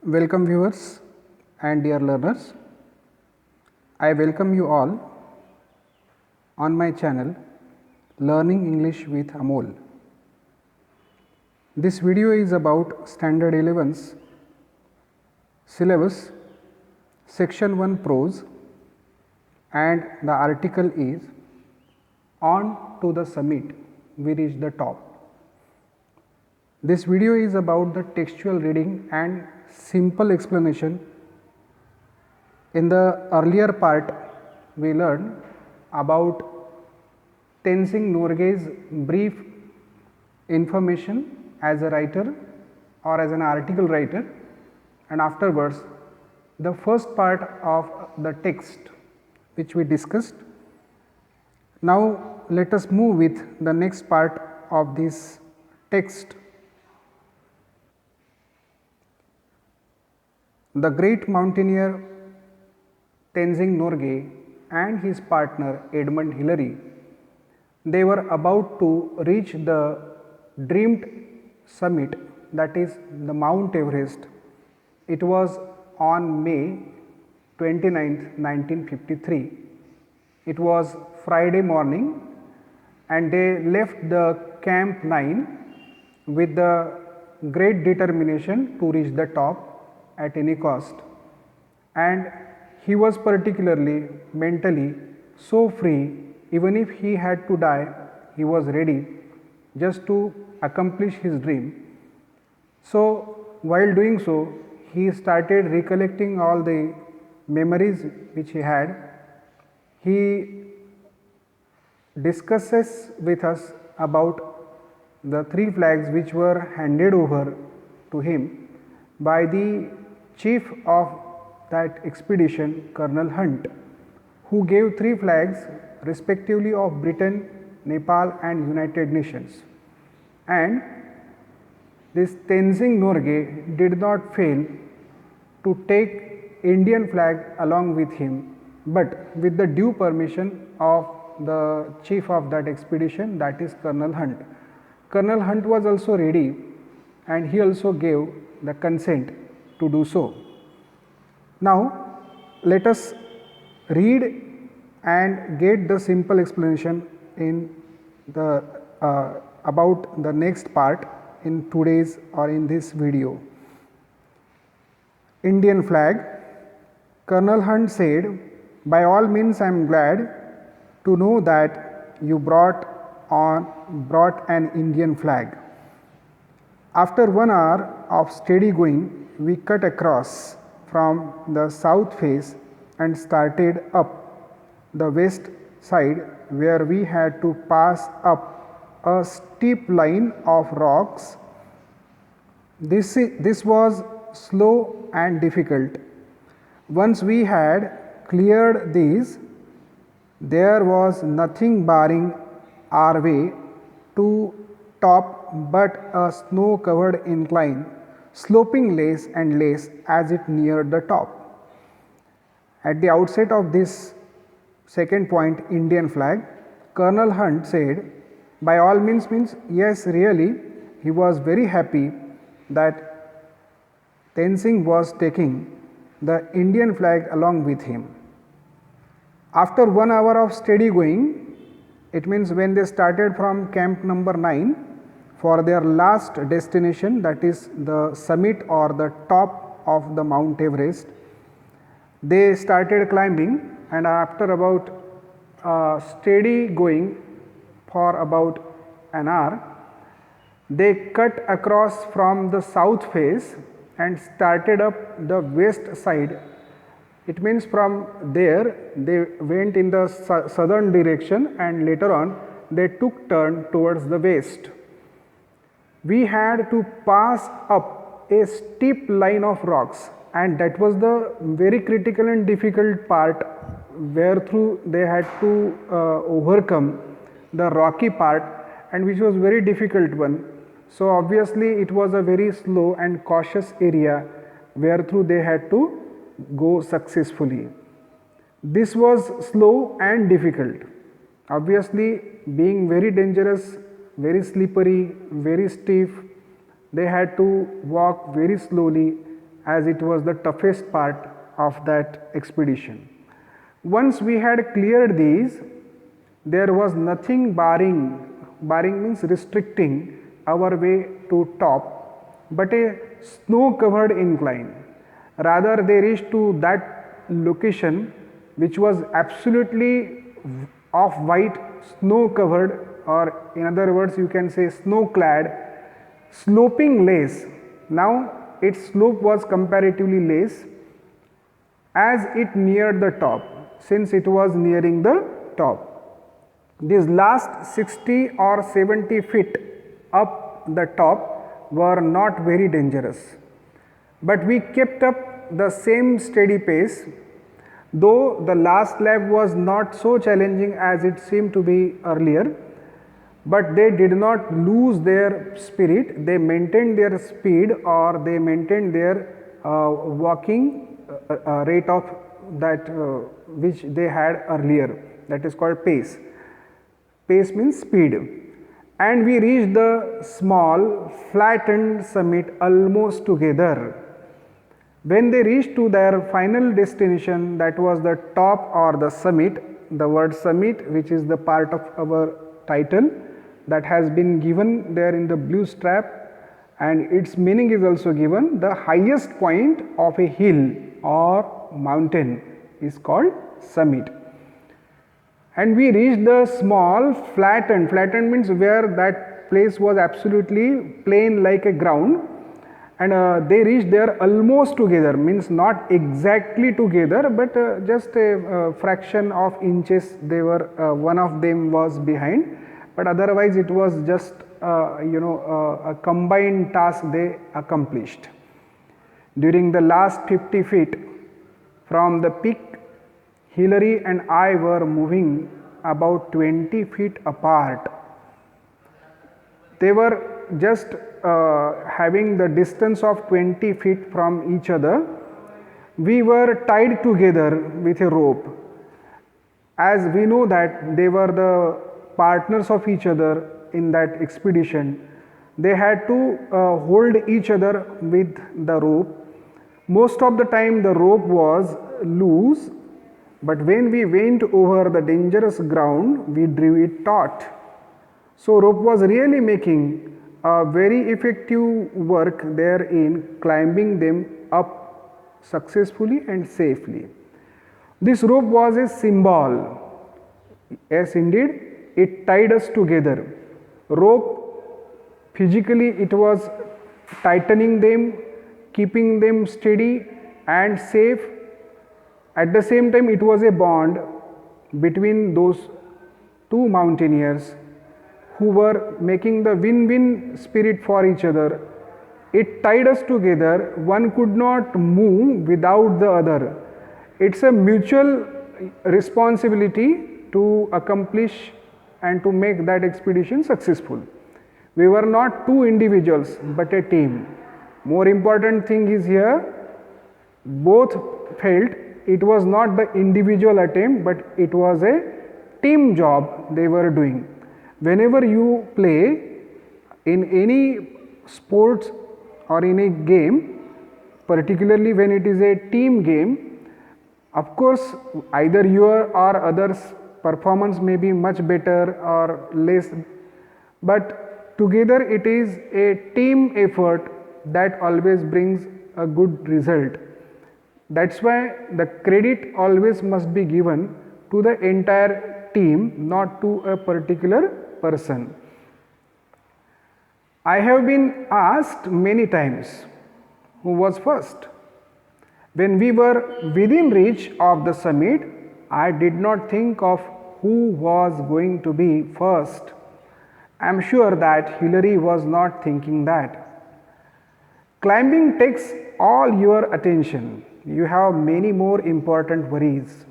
Welcome viewers and dear learners. I welcome you all on my channel Learning English with Amol. This video is about Standard 11th syllabus, Section 1 Prose, and the article is On to the Summit, we reach the top. This video is about the textual reading and simple explanation. In the earlier part, we learned about Tenzing Norgay's brief information as a writer or as an article writer, and afterwards the first part of the text which we discussed. Now let us move with the next part of this text. The great mountaineer Tenzing Norgay and his partner Edmund Hillary, they were about to reach the dreamed summit, that is the Mount Everest. It was on May 29th, 1953. It was Friday morning and they left the Camp 9 with the great determination to reach the top at any cost, and he was particularly mentally so free. Even if he had to die, he was ready just to accomplish his dream. So while doing so, he started recollecting all the memories which he had. He discusses with us about the 3 flags which were handed over to him by the chief of that expedition, Colonel Hunt, who gave 3 flags respectively of Britain, Nepal and United Nations. And this Tenzing Norgay did not fail to take Indian flag along with him, but with the due permission of the chief of that expedition, that is Colonel Hunt. Colonel Hunt was also ready and he also gave the consent to do so. Now let us read and get the simple explanation in the about the next part in today's or in this video. Indian flag. Colonel Hunt said, "By all means I am glad to know that you brought an Indian flag." After 1 hour of steady going, we cut across from the south face and started up the west side, where we had to pass up a steep line of rocks. This was slow and difficult. Once we had cleared these, there was nothing barring our way to top but a snow covered incline, sloping less and less as it neared the top. At the outset of this second point, Indian flag, Colonel Hunt said, by all means yes, really, he was very happy that Tenzing was taking the Indian flag along with him. After 1 hour of steady going, it means when they started from camp number 9 for their last destination, that is the summit or the top of the Mount Everest, they started climbing, and after about steady going for about an hour, they cut across from the south face and started up the west side. It means from there they went in the southern direction and later on they took turn towards the west. We had to pass up a steep line of rocks, and that was the very critical and difficult part, where through they had to overcome the rocky part, and which was very difficult one. So obviously it was a very slow and cautious area where through they had to go successfully. This was slow and difficult. Obviously, being very dangerous, very slippery, very steep, they had to walk very slowly as it was the toughest part of that expedition. Once we had cleared these, there was nothing barring means restricting our way to top, but a snow covered incline. Rather, they reached to that location which was absolutely of white, snow covered, or in other words you can say snow clad, sloping lace. Now its slope was comparatively less as it neared the top, since it was nearing the top. These last 60 or 70 feet up the top were not very dangerous, but we kept up the same steady pace, though the last lap was not so challenging as it seemed to be earlier. But they did not lose their spirit, they maintained their speed, or they maintained their walking rate of that which they had earlier, that is called pace. Pace means speed. And we reached the small flattened summit almost together. When they reached to their final destination, that was the top or the summit, the word summit, which is the part of our title, that has been given there in the blue strap, and its meaning is also given. The highest point of a hill or mountain is called summit. And we reached the small flattened means where that place was absolutely plain like a ground, and they reached there almost together, means not exactly together, but just a fraction of inches they were, one of them was behind, but otherwise it was just a combined task they accomplished. During the last 50 feet from the peak, Hilary and I were moving about 20 feet apart. They were just having the distance of 20 feet from each other. We were tied together with a rope, as we know that they were the partners of each other in that expedition. They had to hold each other with the rope. Most of the time the rope was loose, but when we went over the dangerous ground, we drew it taut. So rope was really making a very effective work there in climbing them up successfully and safely. This rope was a symbol. Yes, indeed, it tied us together. Rope, physically it was tightening them, keeping them steady and safe. At the same time, it was a bond between those two mountaineers who were making the win-win spirit for each other. It tied us together. One could not move without the other. It's a mutual responsibility to accomplish and to make that expedition successful. We were not two individuals but a team. More important thing is here, both felt it was not the individual attempt, but it was a team job they were doing. Whenever you play in any sports or in a game, particularly when it is a team game, of course either your or others' performance may be much better or less, but together it is a team effort that always brings a good result. That's why the credit always must be given to the entire team, not to a particular person. I have been asked many times who was first. When we were within reach of the summit, I did not think of who was going to be first. I am sure that Hilary was not thinking that. Climbing takes all your attention. You have many more important worries.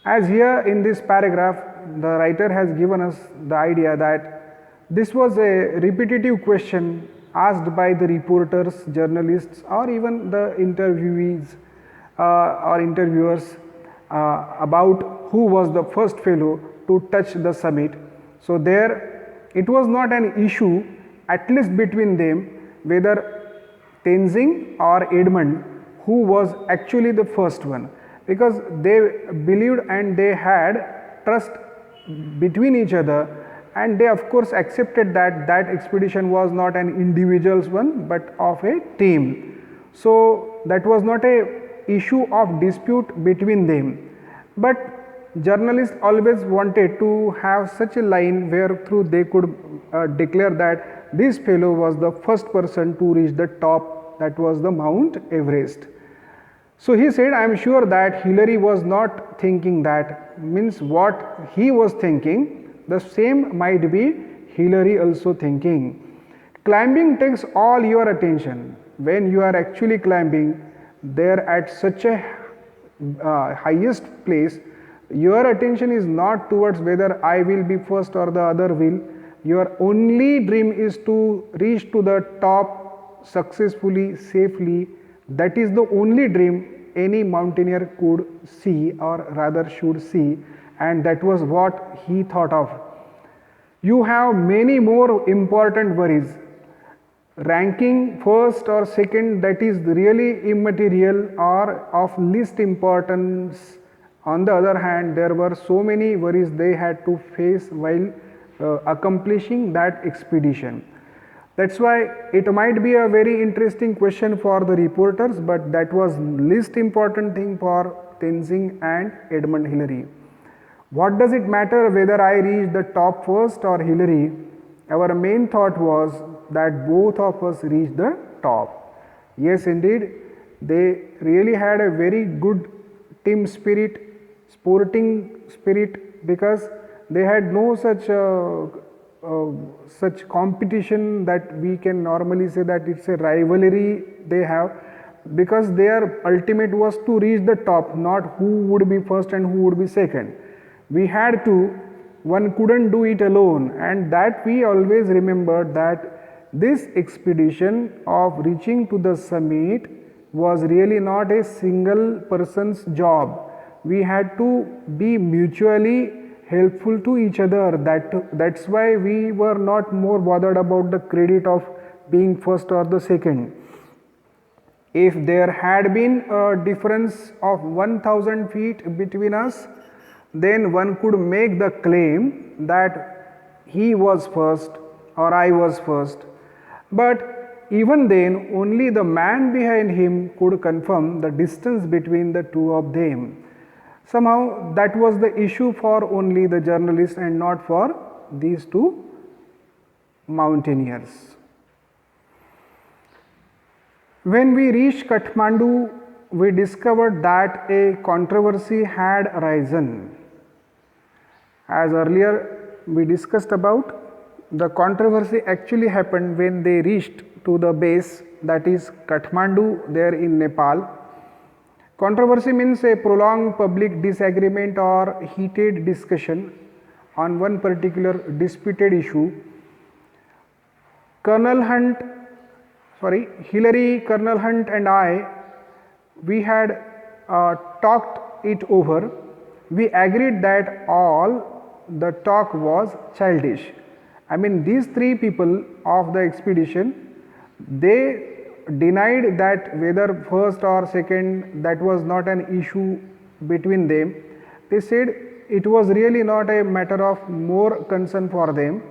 As here in this paragraph, the writer has given us the idea that this was a repetitive question asked by the reporters, journalists, or even the interviewees or interviewers about who was the first fellow to touch the summit. So there it was not an issue, at least between them, whether Tenzing or Edmund who was actually the first one, because they believed and they had trust between each other, and they of course accepted that that expedition was not an individual's one but of a team. So that was not a issue of dispute between them, but journalists always wanted to have such a line where through they could declare that this fellow was the first person to reach the top, that was the Mount Everest. So he said, I am sure that Hillary was not thinking that, means what he was thinking, the same might be Hillary also thinking. Climbing takes all your attention. When you are actually climbing there at such a highest place, your attention is not towards whether I will be first or the other will. Your only dream is to reach to the top successfully, safely. That is the only dream any mountaineer could see, or rather should see, and that was what he thought of. You have many more important worries. Ranking first or second, that is really immaterial or of least importance. On the other hand, there were so many worries they had to face while accomplishing that expedition. That's why it might be a very interesting question for the reporters, but that was least important thing for Tenzing and Edmund Hillary. What does it matter whether I reach the top first or Hillary? Our main thought was that both of us reach the top. Yes, indeed, they really had a very good team spirit, sporting spirit, because they had no such competition that we can normally say that it's a rivalry they have, because their ultimate was to reach the top, not who would be first and who would be second. We had to, one couldn't do it alone, and that we always remembered that this expedition of reaching to the summit was really not a single person's job. We had to be mutually helpful to each other. That's why we were not more bothered about the credit of being first or the second. If there had been a difference of 1000 feet between us, then one could make the claim that he was first or I was first. But even then, only the man behind him could confirm the distance between the two of them. Somehow that was the issue for only the journalist and not for these two mountaineers. When we reached Kathmandu, we discovered that a controversy had arisen. As earlier we discussed about, the controversy actually happened when they reached to the base, that is Kathmandu there in Nepal. Controversy means a prolonged public disagreement or heated discussion on one particular disputed issue. Hillary, Colonel Hunt and I, we had talked it over. We agreed that all the talk was childish. I mean, these three people of the expedition, they denied that whether first or second, that was not an issue between them. They said it was really not a matter of more concern for them,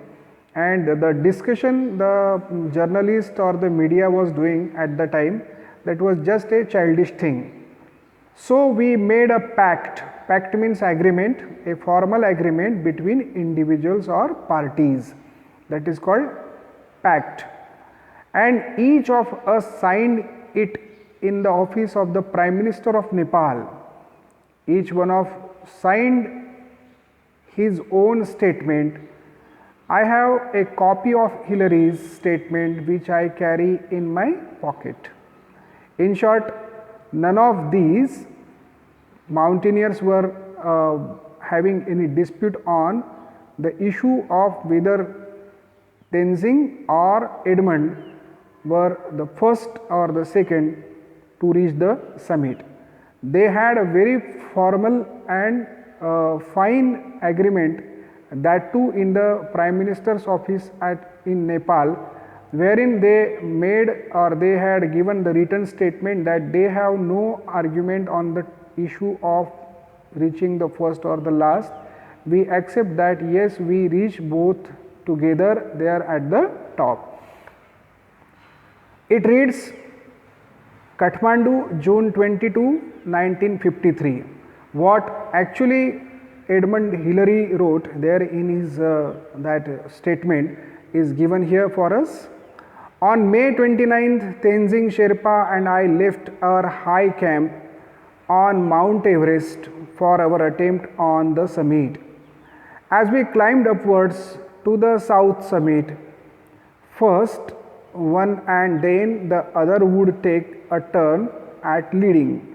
and the discussion the journalist or the media was doing at the time, that was just a childish thing. So we made a pact. Pact means agreement, a formal agreement between individuals or parties, that is called pact, and each of us signed it in the office of the Prime Minister of Nepal. Each one of signed his own statement. I have a copy of Hillary's statement which I carry in my pocket. In short, none of these mountaineers were having any dispute on the issue of whether Tenzing or Edmund were the first or the second to reach the summit. They had a very formal and fine agreement, that too in the Prime Minister's office in Nepal, wherein they made or they had given the written statement that they have no argument on the issue of reaching the first or the last. We accept that yes, we reach both together there at the top. It reads, Kathmandu, June 22, 1953. What actually Edmund Hillary wrote there in his that statement is given here for us. On May 29th, Tenzing Sherpa and I left our high camp on Mount Everest for our attempt on the summit. As we climbed upwards to the south summit, first one and then the other would take a turn at leading.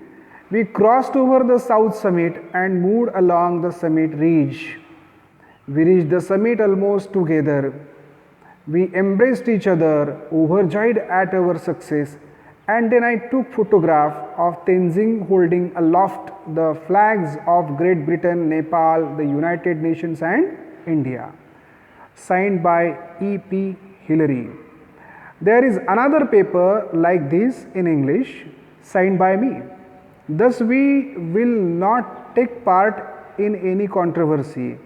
We crossed over the south summit and moved along the summit ridge. We reached the summit almost together. We embraced each other, overjoyed at our success, and then I took photograph of Tenzing holding aloft the flags of Great Britain, Nepal, the United Nations and India. Signed by E.P. Hillary. There is another paper like this in English, signed by me. Thus we will not take part in any controversy.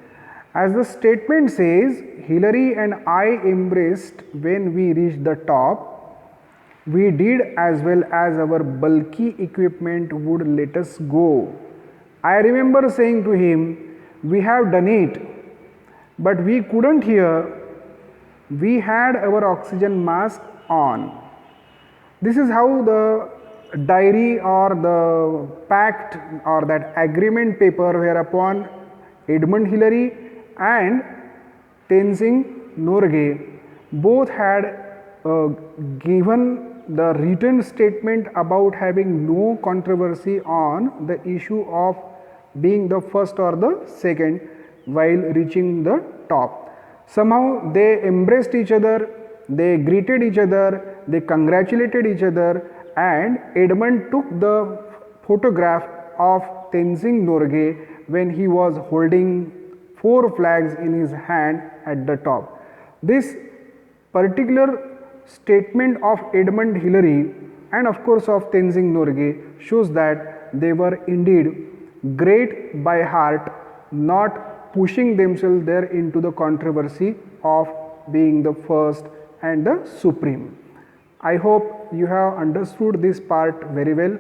As the statement says, Hillary and I embraced when we reached the top. We did as well as our bulky equipment would let us go. I remember saying to him, we have done it, but we couldn't hear. We had our oxygen mask on. This is how the diary or the pact or that agreement paper whereupon Edmund Hillary and Tenzing Norgay both had given the written statement about having no controversy on the issue of being the first or the second while reaching the top. Somehow they embraced each other, they greeted each other, they congratulated each other, and Edmund took the photograph of Tenzing Norgay when he was holding 4 flags in his hand at the top. This particular statement of Edmund Hillary and of course of Tenzing Norgay shows that they were indeed great by heart, not pushing themselves there into the controversy of being the first and the supreme. I hope you have understood this part very well.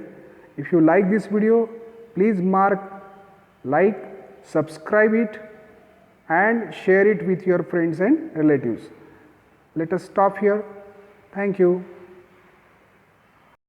If you like this video, please mark like, subscribe it and share it with your friends and relatives. Let us stop here. Thank you.